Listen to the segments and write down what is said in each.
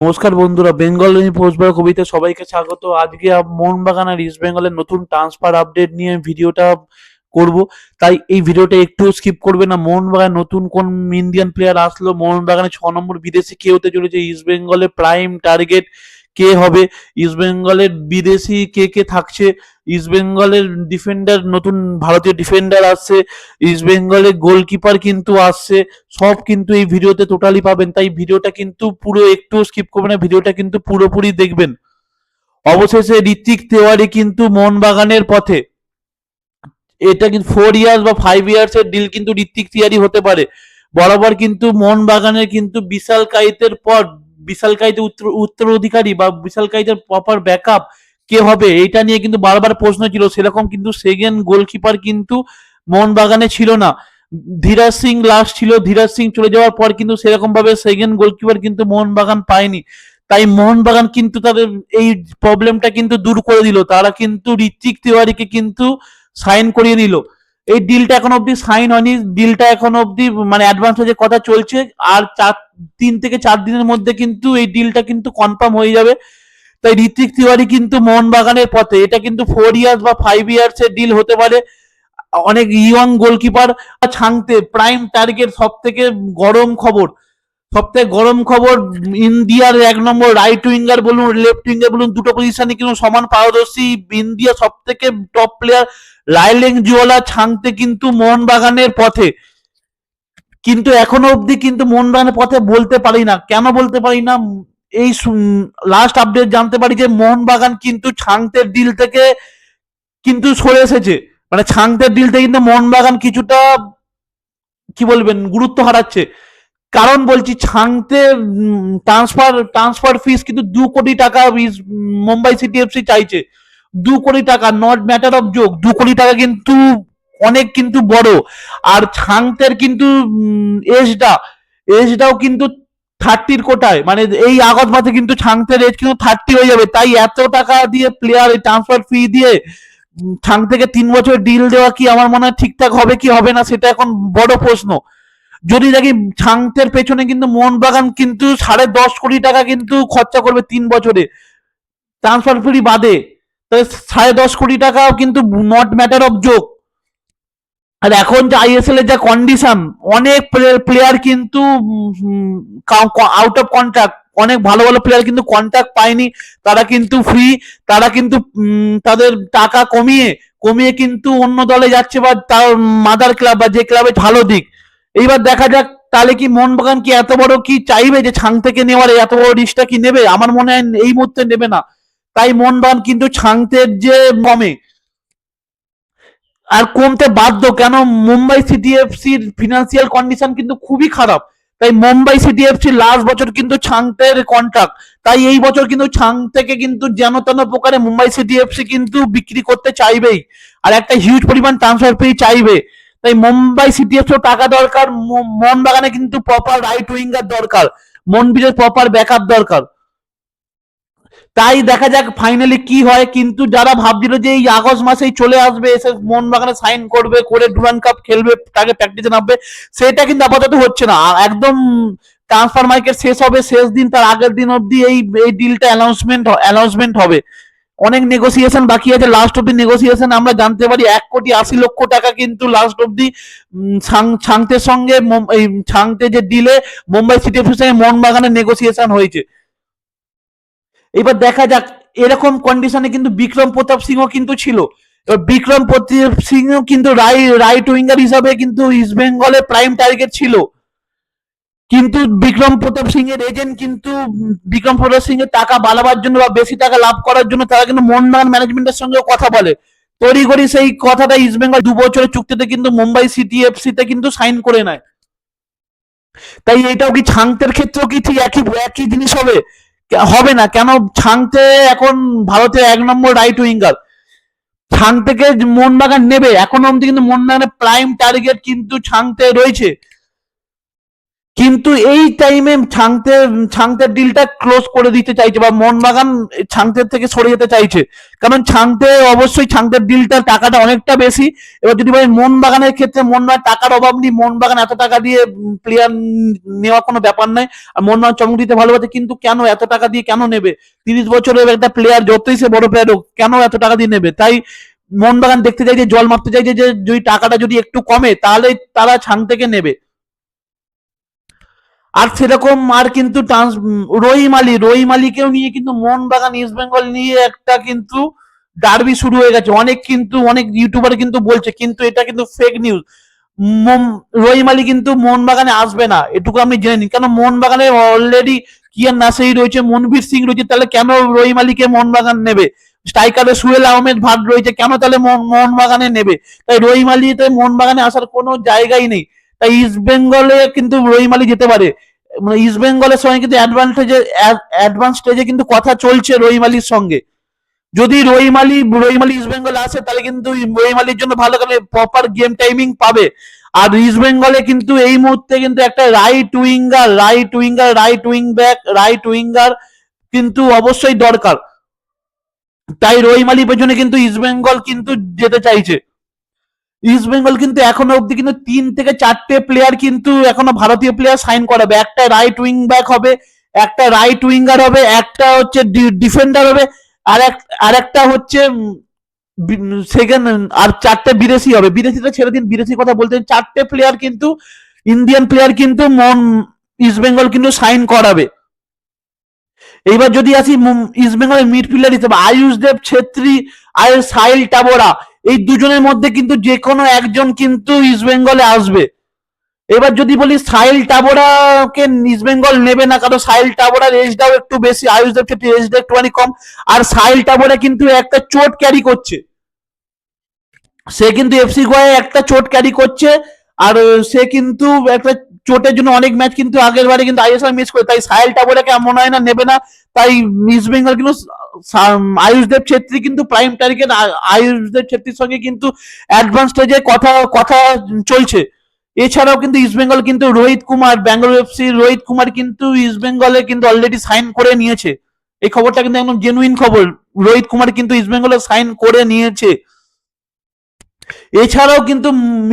নমস্কার বন্ধুরা, বেঙ্গল পোস্টবার কবিতা সবাইকে স্বাগত। আজকে মোহনবাগান আর ইস্ট বেঙ্গলের নতুন ট্রান্সফার আপডেট নিয়ে ভিডিওটা করব। তাই এই ভিডিওটা একটু স্কিপ করবে না। মোহনবাগান নতুন কোন ইন্ডিয়ান প্লেয়ার আসলো, মোহনবাগানের 6 নম্বর বিদেশি কে হতে চলেছে, ইস্ট বেঙ্গলের প্রাইম টার্গেট কে হবে, ইস্ট বেঙ্গলের বিদেশি কে কে থাকছে, ইস্ট বেঙ্গলের ডিফেন্ডার, নতুন ভারতীয় ডিফেন্ডার আসছে, ইস্ট বেঙ্গলের গোলকিপার কিন্তু আসছে, সব কিন্তু এই ভিডিওতে টোটালি পাবেন। তাই ভিডিওটা কিন্তু পুরো একটু স্কিপ করবেন না, ভিডিওটা কিন্তু পুরোপুরি দেখবেন। অবশেষে ঋত্বিক তেওয়ারি কিন্তু মোহনবাগানের পথে। এটা কিন্তু 4 ইয়ার্স বা 5 ইয়ার্স এর ডিল কিন্তু ঋত্বিক তিওয়ারি হতে পারে। বরাবর কিন্তু মোহনবাগানের কিন্তু বিশাল কাইতের পর বিশাল কাইতে উত্তরাধিকারী বা বিশাল কাইতের প্রপার ব্যাকআপ কে হবে, এটা নিয়ে কিন্তু বারবার প্রশ্ন ছিল। সেরকম কিন্তু সেকেন্ড গোলকিপার কিন্তু মোহনবাগানে ছিল না। ধীরাজ সিং লাস্ট ছিল, ধীরাজ সিং চলে যাওয়ার পর কিন্তু সেরকম ভাবে সেকেন্ড গোলকিপার কিন্তু মোহনবাগান পায়নি। তাই মোহনবাগান কিন্তু তাদের এই প্রবলেমটা কিন্তু দূর করে দিল। তারা কিন্তু ঋত্বিক তিওয়ারিকে কিন্তু সাইন করিয়ে নিল। এই ডিলটা এখন অবধি সাইন হয়নি, ডিলটা এখন অবধি মানে অ্যাডভান্স হয়ে কথা চলছে। আর 3 থেকে 4 দিনের মধ্যে কিন্তু এই ডিলটা কিন্তু কনফার্ম হয়ে যাবে। তাই ঋত্বিক তিওয়ারি কিন্তু মোহনবাগানের পথে। এটা কিন্তু 4 ইয়ার্স বা 5 ইয়ার্স এর ডিল হতে পারে। অনেক young goalkeeper Chhangte prime target. সব থেকে গরম খবর ইন্ডিয়ার 1 নম্বর রাইট উইঙ্গার বলুন, লেফট উইঙ্গার বলুন, দুটো পজিশনে কিন্তু সমান পারদর্শী ইন্ডিয়া সব থেকে টপ প্লেয়ার লাইলেং জুয়ালা ছাংতে কিন্তু মোহনবাগানের পথে। কিন্তু এখনো অবধি কিন্তু মোহনবাগানের পথে বলতে পারি না। কেন বলতে পারি না? এই লাস্ট আপডেট জানতে পারি যে মোহনবাগান কিন্তু ছাংতের ডিল থেকে কিন্তু সরে এসেছে। মানে ছাংতের ডিল থেকে কিন্তু মোহনবাগান কিছুটা কি বলবেন গুরুত্ব হারাচ্ছে। কারণ বলছি, ছাংতে ট্রান্সফার ফিস কিন্তু 2 কোটি টাকা মুম্বাই সিটি এফসি চাইছে। 2 কোটি টাকা, নট ম্যাটার অফ জোক। 2 কোটি টাকা কিন্তু অনেক কিন্তু বড়। আর ছাংতের কিন্তু এজটাও কিন্তু 30-র কোটায়। মানে এই আগস্ট মাসে কিন্তু ছাংতের এজ কিন্তু 30 হয়ে যাবে। তাই এত টাকা দিয়ে প্লেয়ার ট্রান্সফার ফি দিয়ে ছাং থেকে 3 বছর ডিল দেওয়া কি আমার মনে হয় ঠিকঠাক হবে কি হবে না, সেটা এখন বড় প্রশ্ন। যদি দেখি ছাংতের পেছনে কিন্তু মোহনবাগান কিন্তু 10.5 কোটি টাকা কিন্তু খরচা করবে 3 বছরে, ট্রান্সফার ফি বাদে। তাহলে 10.5 কোটি টাকাও কিন্তু নট ম্যাটার অফ জোক। আর এখন যে আইএসএল এর যা কন্ডিশন, অনেক প্লেয়ার কিন্তু আউট অফ কন্ট্রাক্ট। অনেক ভালো ভালো প্লেয়ার কিন্তু কন্ট্রাক্ট পায়নি, তারা কিন্তু ফ্রি। তারা কিন্তু তাদের টাকা কমিয়ে কমিয়ে কিন্তু অন্য দলে যাচ্ছে, বা তার মাদার ক্লাব বা যে ক্লাবে ভালো দিক। এইবার দেখা যাক তাহলে কি মোহনবাগান কি এত বড় কি চাইবে যে ছাং থেকে নেওয়ার এত বড় রিস্কটা কি নেবে? আমার মনে হয় এই মুহূর্তে নেবে না। তাই মোহনবাগান কিন্তু ছাংতের যে কমে আর কমতে বাধ্য। কেন? মুম্বাই সিটি এফসির ফিনান্সিয়াল কন্ডিশন কিন্তু খুবই খারাপ। তাই মুম্বাই সিটি এফসি লাস্ট বছর কিন্তু ছাংতের কন্ট্রাক্ট। তাই এই বছর কিন্তু ছাং থেকে কিন্তু যেন তেন প্রকারে মুম্বাই সিটি এফসি কিন্তু বিক্রি করতে চাইবেই। আর একটা হিউজ পরিমাণ ট্রান্সফার ফি চাইবে। তাই মুম্বাই সিটি এফসি টাকা দরকার, মোহনবাগানে কিন্তু প্রপার রাইট উইঙ্গার দরকার, মনবীরের প্রপার ব্যাকআপ দরকার। তাই দেখা যাক ফাইনালি কি হয়। কিন্তু যারা ভাবছিল যে এই আগস্ট মাসেই চলে আসবে, এসে মোহনবাগানে সাইন করবে, করে ডুরান্ড কাপ খেলবে, তাকে প্র্যাকটিসে নামবে, সেটা কিন্তু আপাতত হচ্ছে না। একদম ট্রান্সফার মার্কেট শেষ হবে, শেষ দিন তার আগের দিন অবধি এই এই ডিলটা অ্যানাউন্সমেন্ট হবে। অনেক নেগোসিয়েশন বাকি আছে। লাস্ট অব্দি নেগোসিয়েশন আমরা জানতে পারি 1,80,00,000 টাকা কিন্তু লাস্ট অব্দি ছাংতের সঙ্গে এই ছাংতে যে ডিলে মুম্বাই সিটি এফসির সঙ্গে মোহনবাগানের নেগোসিয়েশন হয়েছে। এবার দেখা যাক। এরকম কন্ডিশনে কিন্তু বিক্রম প্রতাপ সিংহ কিন্তু ছিল। এবার বিক্রম প্রতাপ সিংহ কিন্তু রাইট উইঙ্গার হিসাবে কিন্তু ইস্ট বেঙ্গলের প্রাইম টার্গেট ছিল। কিন্তু বিক্রম প্রতাপ সিং এর এজেন্ট কিন্তু বিক্রম প্রতাপ সিং এর টাকা বাড়াবার জন্য বা বেশি টাকা লাভ করার জন্য তারা কিন্তু মোহনবাগান ম্যানেজমেন্টের সঙ্গে কথা বলে। তড়িঘড়ি সেই কথাটা ইস্ট বেঙ্গল 2 বছরের চুক্তিতে কিন্তু মুম্বাই সিটি এফসি তে কিন্তু সাইন করে নেয়। তাই এটাও কি ছাংতের ক্ষেত্রেও কি ঠিক একই একই জিনিস হবে? হবে না। কেন? ছাংতে এখন ভারতের 1 নম্বর রাইট উইঙ্গার। ছাং থেকে মোহনবাগান নেবে, এখনো অব্দি কিন্তু মোহনবাগানের প্রাইম টার্গেট কিন্তু ছাংতে রয়েছে। কিন্তু এই টাইমে ছাংতের ডিলটা ক্লোজ করে দিতে চাইছে, বা মোহনবাগান ছাংতের থেকে সরে যেতে চাইছে, কারণ অবশ্যই ছাংতের ডিলটা টাকাটা অনেকটা বেশি। এবার যদি বলেন মোহনবাগানের ক্ষেত্রে, মোহনবাগান টাকার অভাব নেই, মোহনবাগান এত টাকা দিয়ে প্লেয়ার নেওয়া কোনো ব্যাপার নয়, আর মোহনবাগান চমক দিতে ভালোবাসে, কিন্তু কেন এত টাকা দিয়ে কেন নেবে? 30 বছরের একটা প্লেয়ার, যতই সে বড় প্লেয়ার হোক, কেন এত টাকা দিয়ে নেবে? তাই মোহনবাগান দেখতে চাইছে, জল মাপতে চাইছে যে যদি টাকাটা যদি একটু কমে তাহলে তারা ছাং থেকে নেবে। আর সেরকম আর কিন্তু রহিম আলীকেও নিয়ে কিন্তু মোহনবাগান ইস্ট বেঙ্গল নিয়ে একটা কিন্তু ডার্বি শুরু হয়ে গেছে। অনেক ইউটিউবার কিন্তু বলছে, কিন্তু এটা কিন্তু ফেক নিউজ। রহিম আলী কিন্তু মোহনবাগানে আসবে না, এটুকু আমি জেনে নিই। কেন? মোহনবাগানে অলরেডি কিয়ান নাসেরি রয়েছে, মনবীর সিং রয়েছে, তাহলে কেন রহিম আলীকে মোহনবাগান নেবে? স্ট্রাইকারে সুহেল আহমেদ ভাট রয়েছে, কেন তাহলে মোহনবাগানে নেবে? তাই রহিম আলীতে মোহনবাগানে আসার কোনো জায়গাই নেই। তাই ইস্ট বেঙ্গলে কিন্তু রহিম আলী যেতে পারে, মানে ইস্ট বেঙ্গলের সঙ্গে কিন্তু অ্যাডভান্স স্টেজে কিন্তু কথা চলছে রহিম আলীর সঙ্গে। যদি রহিম আলী ইস্ট বেঙ্গল আসে, তাহলে কিন্তু রহিম আলীর জন্য ভালো করে প্রপার গেম টাইমিং পাবে। আর ইস্ট বেঙ্গলে কিন্তু এই মুহূর্তে কিন্তু একটা right wing back, right winger কিন্তু অবশ্যই দরকার। তাই রহিম আলীর পেছনে কিন্তু ইস্ট বেঙ্গল কিন্তু যেতে চাইছে। ইস্ট বেঙ্গল কিন্তু এখনো অব্দি কিন্তু 3 থেকে 4টে প্লেয়ার কিন্তু এখনো ভারতীয় প্লেয়ার সাইন করাবে। একটা রাইট উইং ব্যাক হবে, একটা রাইট উইঙ্গার হবে, একটা হচ্ছে ডিফেন্ডার হবে, আর একটা হচ্ছে সেকেন্ড, আর 4টে বিদেশি হবে। বিদেশিটা ছেড়ে দিন, বিদেশি কথা বলতে 4টে প্লেয়ার কিন্তু, ইন্ডিয়ান প্লেয়ার কিন্তু ইস্ট বেঙ্গল কিন্তু সাইন করাবে। এইবার যদি আসি ইস্ট বেঙ্গলের মিডফিল্ডার হিসেবে আয়ুষদেব ছেত্রী আর সাহিল টাবোরা, এই দুজনের মধ্যে কিন্তু যে কোনো একজন কিন্তু ইস্ট বেঙ্গলে আসবে। এবার যদি বলি সাহিল টাবোরাকে ইস্ট বেঙ্গল নেবে না, কারণ সাহিল টাবোরার এজটাও একটু বেশি, আয়ুষদেব ছেত্রীর এজটা একটুখানি কম। আর সাহিল টাবোরা কিন্তু একটা চোট ক্যারি করছে, সে কিন্তু এফসি গোয়ায় একটা চোট ক্যারি করছে। আর সে কিন্তু একটা চোটের জন্য অনেক ম্যাচ কিন্তু আগের বারে কিন্তু আইএসএল মিস করে, তাই সাহেল টাবোরাকে মনে হয় না নেবে না। তাই ইস্ট বেঙ্গল কিন্তু আয়ুষদেব ছেত্রী কিন্তু প্রাইম টার্গেট। আয়ুষদেব ছেত্রীর সঙ্গে কিন্তু অ্যাডভান্স স্টেজে কথা কথা চলছে। এছাড়াও কিন্তু ইস্ট বেঙ্গল কিন্তু রোহিত কুমার, ব্যাঙ্গালোর এফসি রোহিত কুমার কিন্তু ইস্ট বেঙ্গলে কিন্তু অলরেডি সাইন করে নিয়েছে। এই খবরটা কিন্তু একদম জেনুইন খবর, রোহিত কুমার কিন্তু ইস্ট বেঙ্গলে সাইন করে নিয়েছে। এছাড়াও কিন্তু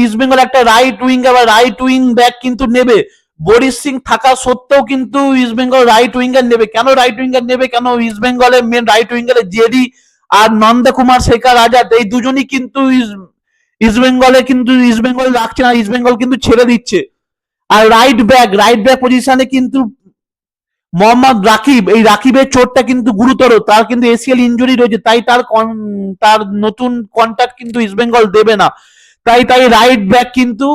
ইস্ট বেঙ্গল একটা রাইট উইং বা রাইট উইং ব্যাক কিন্তু নেবে। বরিশ সিং থাকা সত্ত্বেও কিন্তু ইস্ট বেঙ্গল রাইট উইঙ্গার নেবে। কেন রাইট উইঙ্গার নেবে? কেন ইস্ট বেঙ্গলের মেন রাইট উইঙ্গারের জেডি আর নন্দকুমার শেখার আজাদ, এই দুজনই কিন্তু ইস্ট বেঙ্গল রাখছে না, ইস্ট বেঙ্গল কিন্তু ছেড়ে দিচ্ছে। আর রাইট ব্যাক পজিশনে কিন্তু মোহাম্মদ রাকিব, এই রাকিবের চোটটা কিন্তু গুরুতর, তার কিন্তু এসিএল ইনজুরি রয়েছে, তাই তার নতুন কন্ট্রাক্ট কিন্তু ইস্ট বেঙ্গল দেবে না। তাই রাইট ব্যাক কিন্তু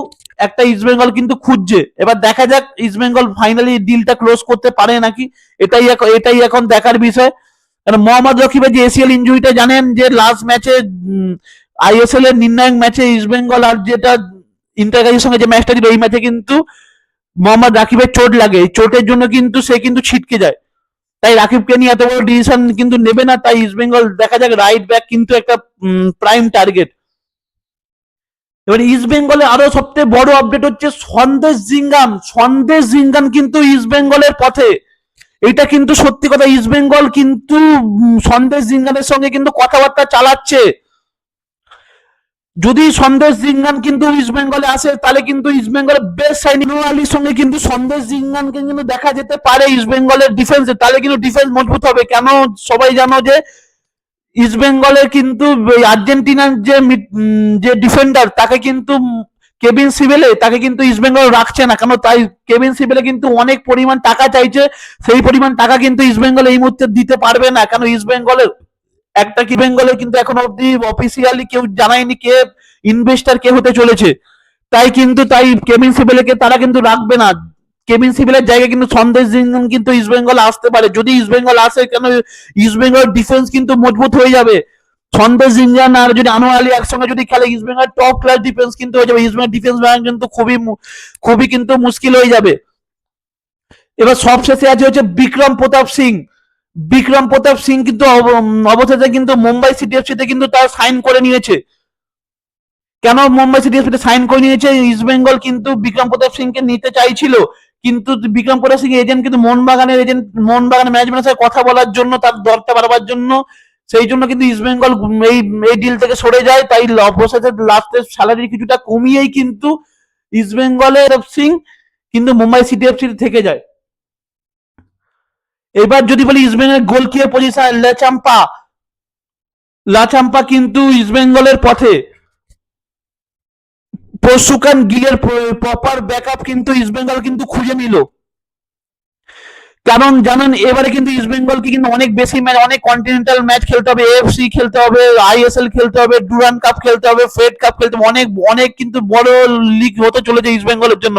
একটা ইস্ট বেঙ্গল কিন্তু খুঁজছে। এবার দেখা যাক ইস্ট বেঙ্গল ফাইনালি ডিলটা ক্লোজ করতে পারে নাকি, এটাই এখন দেখার বিষয়। কারণ মোহাম্মদ রকিবের যে এসিএল ইনজুরিটা জানেন, যে লাস্ট ম্যাচে আইএসএল এর নির্ণায়ক ম্যাচে ইস্ট বেঙ্গল আর যেটা ইন্টারগাজির সঙ্গে যে ম্যাচটা ছিল, এই ম্যাচে কিন্তু মোহাম্মদ রাকিবের চোট লাগে, এই চোটের জন্য কিন্তু সে কিন্তু ছিটকে যায়। তাই রাকিবকে নিয়ে এত বড় ডিসিশন কিন্তু নেবে না। তাই ইস্ট বেঙ্গল দেখা যাক, রাইট ব্যাক কিন্তু একটা প্রাইম টার্গেট। এবার ইস্ট বেঙ্গলে আরো সবচেয়ে বড় আপডেট হচ্ছে সন্দেশ জিঙ্গান কিন্তু ইস্ট বেঙ্গলের পথে। এটা কিন্তু সত্যি কথা, ইস্ট বেঙ্গল কিন্তু সন্দেশ জিঙ্গানের সঙ্গে কিন্তু কথাবার্তা চালাচ্ছে। যদি সন্দেশ জিঙ্গান কিন্তু ইস্ট বেঙ্গলে আসে, তাহলে কিন্তু ইস্ট বেঙ্গলের বেস্ট সাইনিং আলীর সঙ্গে কিন্তু সন্দেশ জিঙ্গানকে কিন্তু দেখা যেতে পারে ইস্ট বেঙ্গলের ডিফেন্সে, তাহলে কিন্তু ডিফেন্স মজবুত হবে। কেন? সবাই জানো যে ইস্ট বেঙ্গলের কিন্তু আর্জেন্টিনার যে ডিফেন্ডার, তাকে কিন্তু কেভিন সিবেলে, তাকে কিন্তু ইস্ট বেঙ্গল রাখছে না। কেন? তাই কেভিন সিবেলে কিন্তু অনেক পরিমাণ টাকা চাইছে, সেই পরিমাণ টাকা কিন্তু ইস্ট বেঙ্গল এই মুহূর্তে দিতে পারবে না। কেন? ইস্ট বেঙ্গলের কিন্তু এখন অব্দি অফিসিয়ালি কেউ জানায়নি কে ইনভেস্টার কে হতে চলেছে। তাই কেভিন সিবেলেকে তারা কিন্তু রাখবে না। কেভিন সিবেলের জায়গায় কিন্তু সন্দেশ জিঙ্গান কিন্তু ইস্ট বেঙ্গল আসতে পারে। যদি ইস্ট বেঙ্গল আসে, কেন ইস্ট বেঙ্গল ডিফেন্স কিন্তু মজবুত হয়ে যাবে। সন্দেশ জিঙ্গান আর যদি আনোয়ার আলী একসঙ্গে যদি খেলে, east Bengal top class defence কিন্তু হয়ে যাবে। ইস্ট বেঙ্গল ডিফেন্স কিন্তু খুবই কিন্তু মুশকিল হয়ে যাবে। এবার সবশেষে আছে হচ্ছে বিক্রম প্রতাপ সিং কিন্তু অবশেষে কিন্তু মুম্বাই সিটি এফসিতে কিন্তু তার সাইন করে নিয়েছে। কেন মুম্বাই সিটি এফসিতে সাইন করে নিয়েছে? ইস্ট বেঙ্গল কিন্তু বিক্রম প্রতাপ সিংকে নিতে চাইছিল, কিন্তু বিক্রম কুমার সিং এজেন্ট কিন্তু মোহনবাগানের ম্যানেজমেন্টের সাথে কথা বলার জন্য, তার দরটা বাড়াবার জন্য, সেই জন্য কিন্তু ইস্ট বেঙ্গল এই এই ডিল থেকে সরে যায়। তাই অবশেষে লাস্টের স্যালারি কিছুটা কমিয়েই কিন্তু ইস্ট বেঙ্গলের সিং কিন্তু মুম্বাই সিটি এফসি থেকে যায়। এবার যদি বলি ইস্ট বেঙ্গলের গোলকিপার পজিশন লাচাম্পা কিন্তু ইস্ট বেঙ্গলের পথে। পরশুকান গিলের প্রপার ব্যাকআপ কিন্তু ইস্ট বেঙ্গল কিন্তু খুঁজে নিল। কারণ জানেন এবারে কিন্তু ইস্ট বেঙ্গলকে কিন্তু অনেক বেশি ম্যাচ, অনেক কন্টিনেন্টাল ম্যাচ খেলতে হবে, এএফসি খেলতে হবে, আইএসএল খেলতে হবে, ডুরান্ড কাপ খেলতে হবে, ফেড কাপ খেলতে হবে, অনেক অনেক কিন্তু বড় লিগ হতে চলেছে ইস্ট বেঙ্গলের জন্য।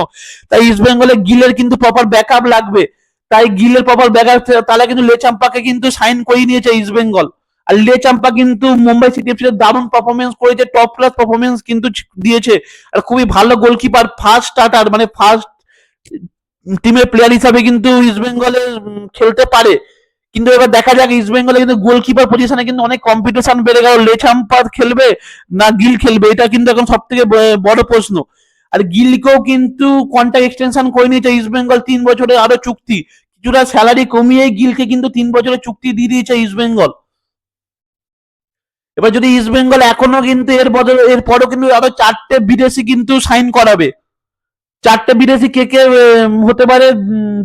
তাই ইস্ট বেঙ্গলের গিলের কিন্তু প্রপার ব্যাকআপ লাগবে। তাই গিলের প্রপার ব্যাকআপ, তাহলে কিন্তু লেচাম্পাকে কিন্তু সাইন করিয়ে নিয়েছে ইস্ট বেঙ্গল। আর লেচাম্পা কিন্তু মুম্বাই সিটি এফসি দারুণ পারফরমেন্স করেছে, টপ ক্লাস পারফরমেন্স কিন্তু দিয়েছে। আর খুবই ভালো গোলকিপার, ফার্স্ট স্টার্টার মানে ফার্স্ট টিমের প্লেয়ার হিসাবে কিন্তু ইস্ট বেঙ্গলে খেলতে পারে। কিন্তু এবার দেখা যাক ইস্ট বেঙ্গলে কিন্তু গোলকিপার পজিশনে কিন্তু অনেক কম্পিটিশন বেড়ে গেল। লেচাম্পার খেলবে না গিল খেলবে, এটা কিন্তু এখন সব থেকে বড় প্রশ্ন। আর গিলকেও কিন্তু কন্ট্রাক্ট এক্সটেনশন করে নিয়েছে ইস্ট বেঙ্গল, 3 বছরের আরো চুক্তি, কিছুটা স্যালারি কমিয়ে গিলকে কিন্তু 3 বছরের চুক্তি দিয়ে দিয়েছে ইস্ট বেঙ্গল। এবার যদি ইস্ট বেঙ্গল এখনো কিন্তু এরপরও কিন্তু আরো 4টে বিদেশি কিন্তু সাইন করাবে। 4টে বিদেশি কে কে হতে পারে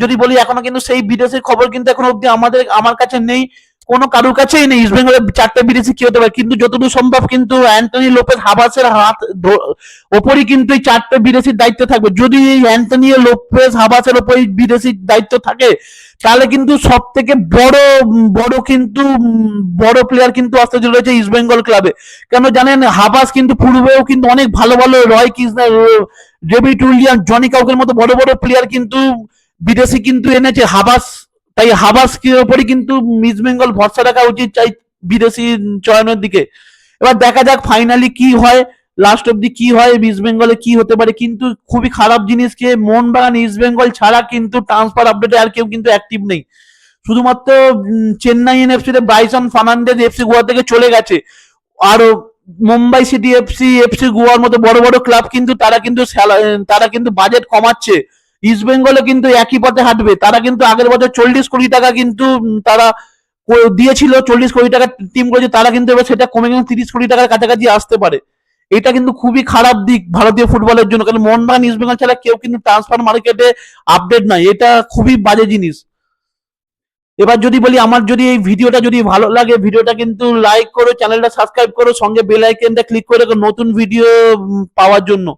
যদি বলি, এখনো কিন্তু সেই বিদেশির খবর কিন্তু এখনো অব্দি আমার কাছে নেই, কোনো কারোর কাছেই নেই। ইস্ট বেঙ্গলের 4টে বিদেশি কি হতে পারে, কিন্তু যতদূর সম্ভব কিন্তু অ্যান্টনি লোপেজ হাবাসের হাত ওপরই কিন্তু এই 4টে বিদেশির দায়িত্ব থাকবে। যদি এই অ্যান্টনি লোপেজ হাবাসের ওপর বিদেশির দায়িত্ব থাকে, তাহলে কিন্তু সব থেকে বড় বড় কিন্তু বড় প্লেয়ার কিন্তু আসতে চলেছে ইস্ট বেঙ্গল ক্লাবে। কেন জানেন, হাবাস কিন্তু পূর্বেও কিন্তু অনেক ভালো ভালো রয় কৃষ্ণা, ডেভিড উইলিয়াম, জনি কাউকের মতো বড় বড় প্লেয়ার কিন্তু বিদেশি কিন্তু এনেছে হাবাস। তাই হাবাস ওপরই কিন্তু ইস্ট বেঙ্গল ভরসা রাখা উচিত চাই বিদেশি চয়নের দিকে। এবার দেখা যাক ফাইনালি কি হয়, লাস্ট অব্দি কি হয়, ইস্ট বেঙ্গলে কি হতে পারে। কিন্তু খুবই খারাপ জিনিস কি, মোহনবাগান ইস্ট বেঙ্গল ছাড়া কিন্তু ট্রান্সফার আপডেটে আর কেউ কিন্তু অ্যাক্টিভ নেই। শুধুমাত্র চেন্নাই এনএফসি তে ব্রাইসন ফার্নান্ডেজ এফসি গোয়া থেকে চলে গেছে। আর মুম্বাই সিটি এফসি, এফসি গোয়ার মতো বড় বড় ক্লাব কিন্তু তারা কিন্তু বাজেট কমাচ্ছে। ইস্ট বেঙ্গলে কিন্তু একই পথে হাঁটবে। তারা কিন্তু আগের বছর 40 কোটি টাকা কিন্তু তারা দিয়েছিল, 40 কোটি টাকা টিম করেছে, তারা কিন্তু এবার সেটা কমে গেছে 30 কোটি টাকার কাছাকাছি আসতে পারে। এটা কিন্তু খুবই খারাপ দিক ভারতীয় ফুটবলের জন্য, কারণ মোহনবাগান ইস্ট বেঙ্গল ছাড়া কেউ কিন্তু ট্রান্সফার মার্কেটে আপডেট নাই, এটা খুবই বাজে জিনিস। এবার যদি বলি, আমার যদি এই ভিডিওটা যদি ভালো লাগে, ভিডিওটা কিন্তু লাইক করো, চ্যানেলটা সাবস্ক্রাইব করো, সঙ্গে বেল আইকনটা ক্লিক করে নতুন ভিডিও পাওয়ার জন্য।